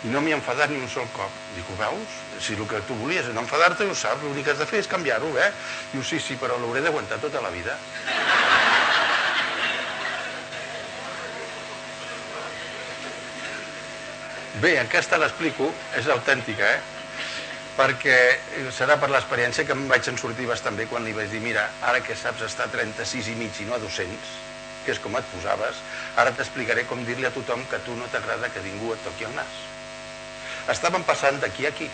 i no m'hi he enfadat ni un sol cop. Dic, ho veus? Si el que tu volies és no enfadar-te, ho saps, l'únic que has de fer és canviar-ho, eh? Diu, sí, però l'hauré d'aguantar tota la vida. Bé, aquesta l'explico, és autèntica, perquè serà per l'experiència que em vaig en sortir bastant bé quan li vaig dir, mira, ara que saps estar a 36 i mig i no a 200, que és com et posaves, ara t'explicaré com dir-li a tothom que a tu no t'agrada que ningú et toqui el nas. Estàvem passant d'aquí a aquí.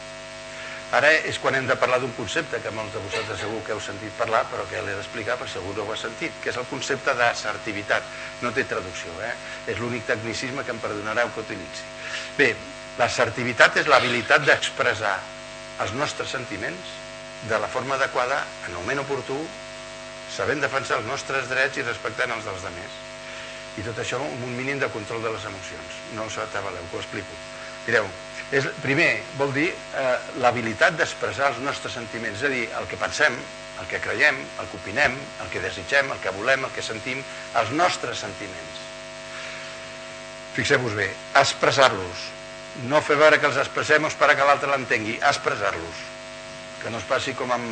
Ara és quan hem de parlar d'un concepte que molts de vosaltres segur que heu sentit parlar, però que l'he d'explicar perquè segur que ho heu sentit, que és el concepte d'assertivitat. No té traducció, és l'únic tecnicisme que em perdonareu que utilitzi. Bé, l'assertivitat és l'habilitat d'expressar els nostres sentiments de la forma adequada, en el moment oportú, sabent defensar els nostres drets i respectant els dels altres. I tot això amb un mínim de control de les emocions. No us atabaleu, que ho explico. Mireu, primer vol dir l'habilitat d'expressar els nostres sentiments, és a dir, el que pensem, el que creiem, el que opinem, el que desitgem, el que volem, el que sentim, els nostres sentiments. Fixeu-vos bé, expressar-los, no fer veure que els expressem o esperar que l'altre l'entengui, expressar-los. Que no es passi com em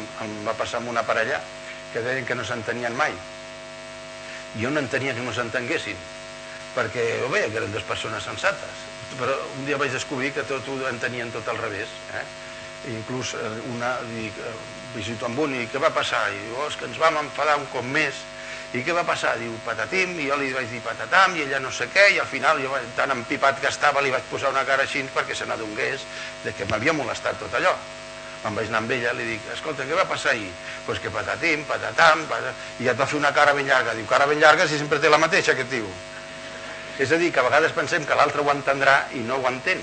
va passar amb una parella que deien que no s'entenien mai. Jo no entenia que no s'entenguessin, perquè bé, que eren dues persones sensates, però un dia vaig descobrir que tot ho entenien tot al revés. Inclús una, visito amb un i què va passar? I diu, és que ens vam enfadar un cop més. I què va passar? Diu, patatim, i jo li vaig dir patatam, i ella no sé què, i al final jo tan empipat que estava li vaig posar una cara així perquè se n'adongués que m'havia molestat tot allò. Me'n vaig anar amb ella, li dic, escolta, què va passar ahir? Doncs que patatim, patatam, i et va fer una cara ben llarga. Diu, cara ben llarga si sempre té la mateixa, aquest tio. És a dir, que a vegades pensem que l'altre ho entendrà i no ho entén.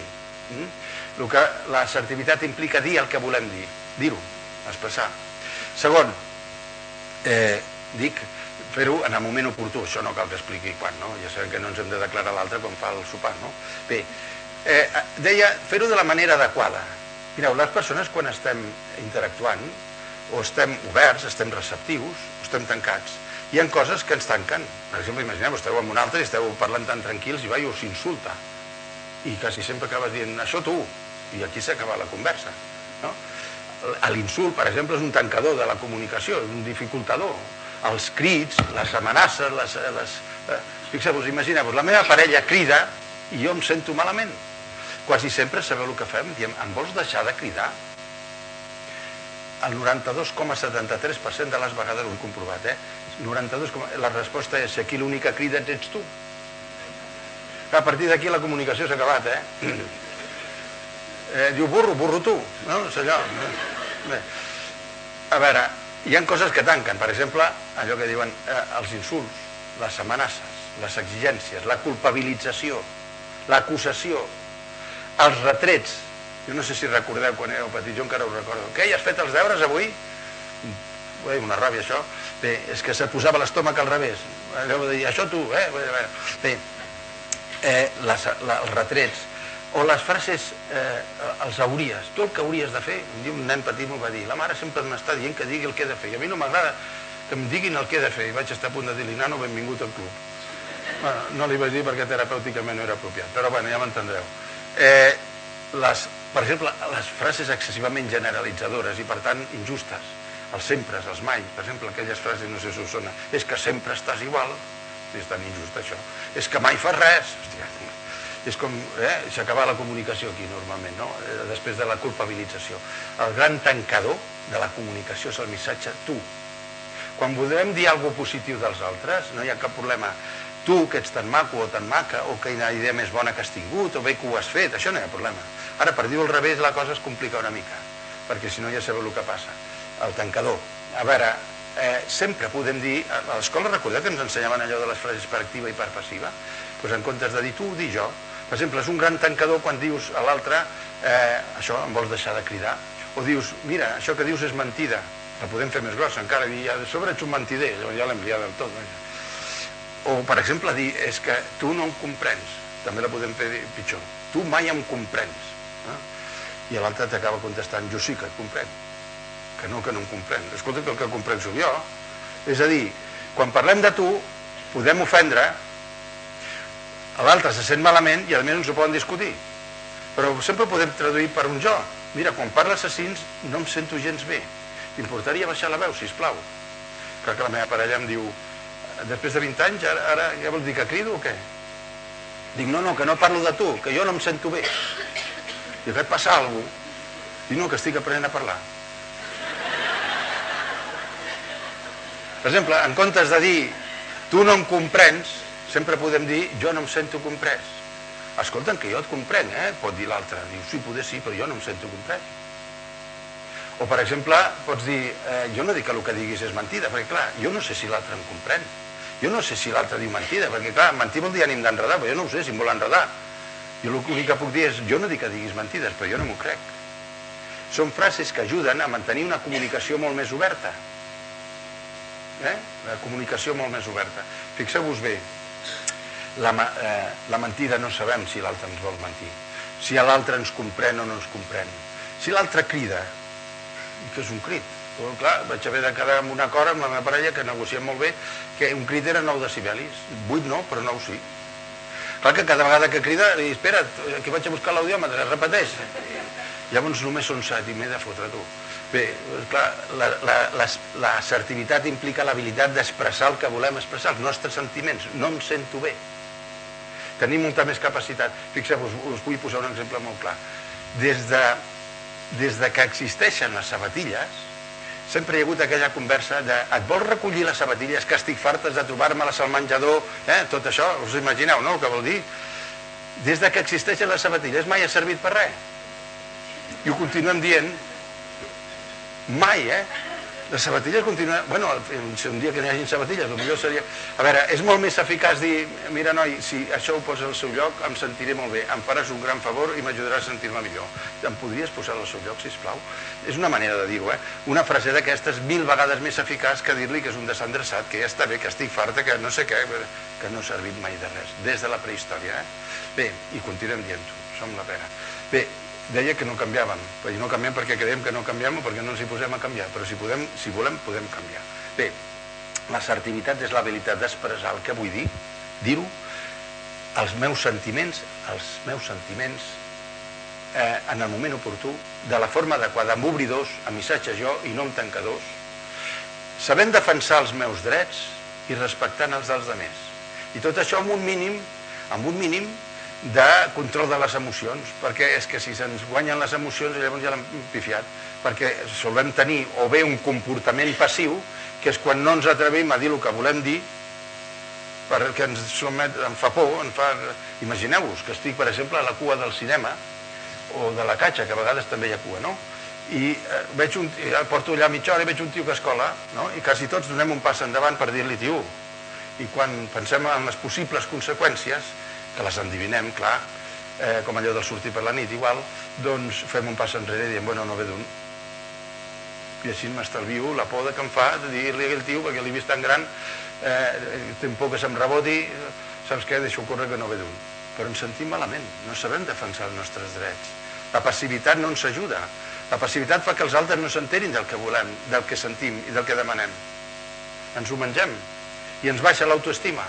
L'assertivitat implica dir el que volem dir, dir-ho, expressar. Segon, dic, fer-ho en el moment oportú, això no cal que expliqui quan, no? Ja sabem que no ens hem de declarar l'altre quan fa el sopar, no? Bé, deia, fer-ho de la manera adequada. Mireu, les persones quan estem interactuant, o estem oberts, estem receptius, o estem tancats, hi ha coses que ens tanquen. Per exemple, imagineu, esteu amb un altre i esteu parlant tan tranquils i va i us insulta. I quasi sempre acabes dient, això tu, i aquí s'acaba la conversa. L'insult, per exemple, és un tancador de la comunicació, és un dificultador. Els crits, les amenaces, fixeu-vos, imagineu-vos, la meva parella crida i jo em sento malament. Quasi sempre sabeu el que fem, diem, em vols deixar de cridar? El 92,73% de les vegades ho hem comprovat, la resposta és, aquí l'únic que crida ets tu. A partir d'aquí la comunicació s'ha acabat, Diu, burro tu, no? És allò. A veure, hi ha coses que tanquen, per exemple, allò que diuen els insults, les amenaces, les exigències, la culpabilització, l'acusació, els retrets. Jo no sé si recordeu quan éreu petits, jo encara ho recordo. Què, ja has fet els deures avui? Una ràbia, això. Bé, és que se posava l'estómac al revés. Allò de dir, això tu, Bé, els retrets, o les frases, els hauries. Tu el que hauries de fer, un nen petit m'ho va dir, la mare sempre m'està dient que digui el que he de fer, i a mi no m'agrada que em diguin el que he de fer, i vaig estar a punt de dir-li, nano, benvingut al club. No li vaig dir perquè terapèuticament no era apropiat, però bueno, ja m'entendreu. Per exemple, les frases excessivament generalitzadores i per tant injustes, els sempres, els mai, per exemple, aquelles frases, no sé si us sona, és que sempre estàs igual, és tan injust això, és que mai fas res, hòstia, és com, s'acaba la comunicació aquí normalment, no? Després de la culpabilització. El gran tancador de la comunicació és el missatge tu. Quan podem dir alguna cosa positiu dels altres, no hi ha cap problema. Tu, que ets tan maco o tan maca, o quina idea més bona que has tingut, o bé que ho has fet, això no hi ha problema. Ara, per dir-ho al revés, la cosa es complica una mica, perquè si no ja sabeu el que passa. El tancador. A veure, sempre podem dir, a l'escola recordeu que ens ensenyaven allò de les frases per activa i per passiva? Doncs en comptes de dir tu, dir jo. Per exemple, és un gran tancador quan dius a l'altre, això, em vols deixar de cridar, o dius, mira, això que dius és mentida, la podem fer més grossa encara, i a sobre ets un mentider, ja l'hem liat del tot. O, per exemple, dir, és que tu no em comprens, també la podem fer pitjor, tu mai em comprens. I l'altre t'acaba contestant, jo sí que et comprenc, que no em comprens. Escolta, que el que comprenc soc jo. És a dir, quan parlem de tu, podem ofendre, l'altre se sent malament i a més ens ho poden discutir. Però sempre podem traduir per un jo. Mira, quan parla assassins no em sento gens bé. T'importaria baixar la veu, sisplau? Clar que la meva parella em diu, després de 20 anys, ara ja vols dir que crido o què? Dic, no, que no parlo de tu, que jo no em sento bé. I que et passa alguna cosa? Dic, no, que estic aprenent a parlar. Per exemple, en comptes de dir, tu no em comprens, sempre podem dir, jo no em sento comprès. Escolta'm, que jo et comprenc, pot dir l'altre. Diu, sí, poder sí, però jo no em sento comprès. O, per exemple, pots dir, jo no dic que el que diguis és mentida, perquè, clar, jo no sé si l'altre em comprèn. Jo no sé si l'altre diu mentida, perquè, clar, mentir vol dir ànim d'enredar, però jo no ho sé, si em vol enredar. Jo l'únic que puc dir és, jo no dic que diguis mentides, però jo no m'ho crec. Són frases que ajuden a mantenir una comunicació molt més oberta. La comunicació molt més oberta. Fixeu-vos bé, la mentida no sabem si l'altre ens vol mentir, si l'altre ens comprèn o no ens comprèn. Si l'altre crida, que és un crit, clar, vaig haver de quedar amb un acord amb la meva parella que negociem molt bé, que un crit era 9 decibelis, 8 no, però 9 sí. Clar que cada vegada que crida, espera't, que vaig a buscar l'audiòmetre, repeteix. Llavors només són 7 i m'he de fotre, tu. Bé, clar, l'assertivitat implica l'habilitat d'expressar el que volem expressar, els nostres sentiments. No em sento bé. Tenim molta més capacitat. Fixeu-vos, us vull posar un exemple molt clar. Des de que existeixen les sabatilles, sempre hi ha hagut aquella conversa de et vols recollir les sabatilles, que estic fartes de trobar-me-les al menjador, tot això, us imagineu, no?, el que vol dir? Des de que existeixen les sabatilles mai ha servit per res. I ho continuem dient. Mai, Les sabatilles continuen... Bueno, un dia que no hi hagin sabatilles, potser seria... A veure, és molt més eficaç dir, mira, noi, si això ho poses al seu lloc, em sentiré molt bé, em faràs un gran favor i m'ajudaràs a sentir-me millor. Em podries posar al seu lloc, sisplau? És una manera de dir-ho, Una frase d'aquestes 1000 vegades més eficaç que dir-li que és un desendreçat, que ja està bé, que estic farta, que no sé què, que no ha servit mai de res, des de la prehistòria, Bé, i continuem dient-ho, som la pena. Bé, deia que no canviàvem, i no canviem perquè creiem que no canviem o perquè no ens hi posem a canviar, però si volem, podem canviar. Bé, l'assertivitat és l'habilitat d'expressar el que vull dir, dir-ho, els meus sentiments en el moment oportú, de la forma adequada, amb obridors, amb missatges jo i no amb tancadors, sabent defensar els meus drets i respectant els dels altres. I tot això amb un mínim de control de les emocions, perquè és que si se'ns guanyen les emocions llavors ja l'hem pifiat, perquè solem tenir o bé un comportament passiu, que és quan no ens atrevim a dir el que volem dir, perquè em fa por, imagineu-vos que estic, per exemple, a la cua del cinema o de la catxa, que a vegades també hi ha cua, no? I porto allà mitja hora i veig un tio que es cola, i quasi tots donem un pas endavant per dir-li tio, i quan pensem en les possibles conseqüències, que les endivinem, clar, com allò del sortir per la nit, igual, doncs fem un pas enrere i diem, bueno, no ve d'un. I així m'estalvio la por que em fa de dir-li a aquell tio, perquè l'he vist tan gran, tinc por que se'm reboti, saps què, deixo córrer que no ve d'un. Però ens sentim malament, no sabem defensar els nostres drets. La passivitat no ens ajuda. La passivitat fa que els altres no s'enterin del que volem, del que sentim i del que demanem. Ens ho mengem i ens baixa l'autoestima.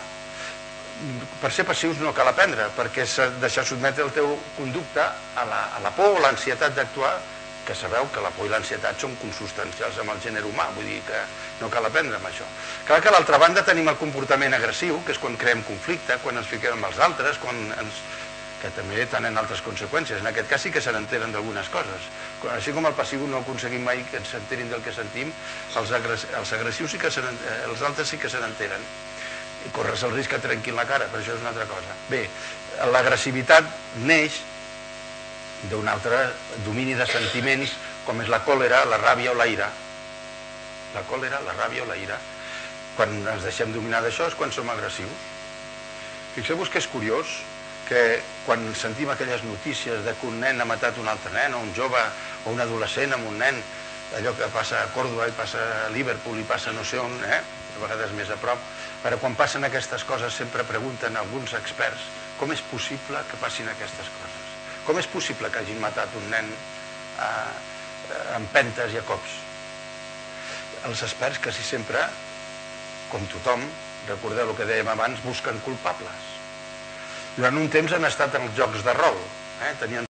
Per ser passius no cal aprendre, perquè s'ha de deixar sotmetre el teu conducte a la por o l'ansietat d'actuar, que sabeu que la por i l'ansietat són consubstancials amb el gènere humà, vull dir que no cal aprendre amb això. Clar que a l'altra banda tenim el comportament agressiu, que és quan creem conflicte, quan ens fiquem amb els altres, que també tenen altres conseqüències. En aquest cas sí que se n'enteren d'algunes coses. Així com el passiu no aconseguim mai que ens enterin del que sentim, els agressius sí que els altres sí que se n'enteren. I corres el risc que trenquin la cara, però això és una altra cosa. Bé, l'agressivitat neix d'un altre domini de sentiments, com és la còlera, la ràbia o la ira. La còlera, la ràbia o la ira. Quan ens deixem dominar d'això és quan som agressius. Fixeu-vos que és curiós que quan sentim aquelles notícies de que un nen ha matat un altre nen, o un jove o un adolescent amb un nen, allò que passa a Còrdova i passa a Liverpool i passa no sé on, a vegades més a prop, però quan passen aquestes coses sempre pregunten a alguns experts com és possible que passin aquestes coses. Com és possible que hagin matat un nen amb empentes i a cops? Els experts quasi sempre, com tothom, recordeu el que dèiem abans, busquen culpables. Durant un temps han estat en els jocs de rol, tenien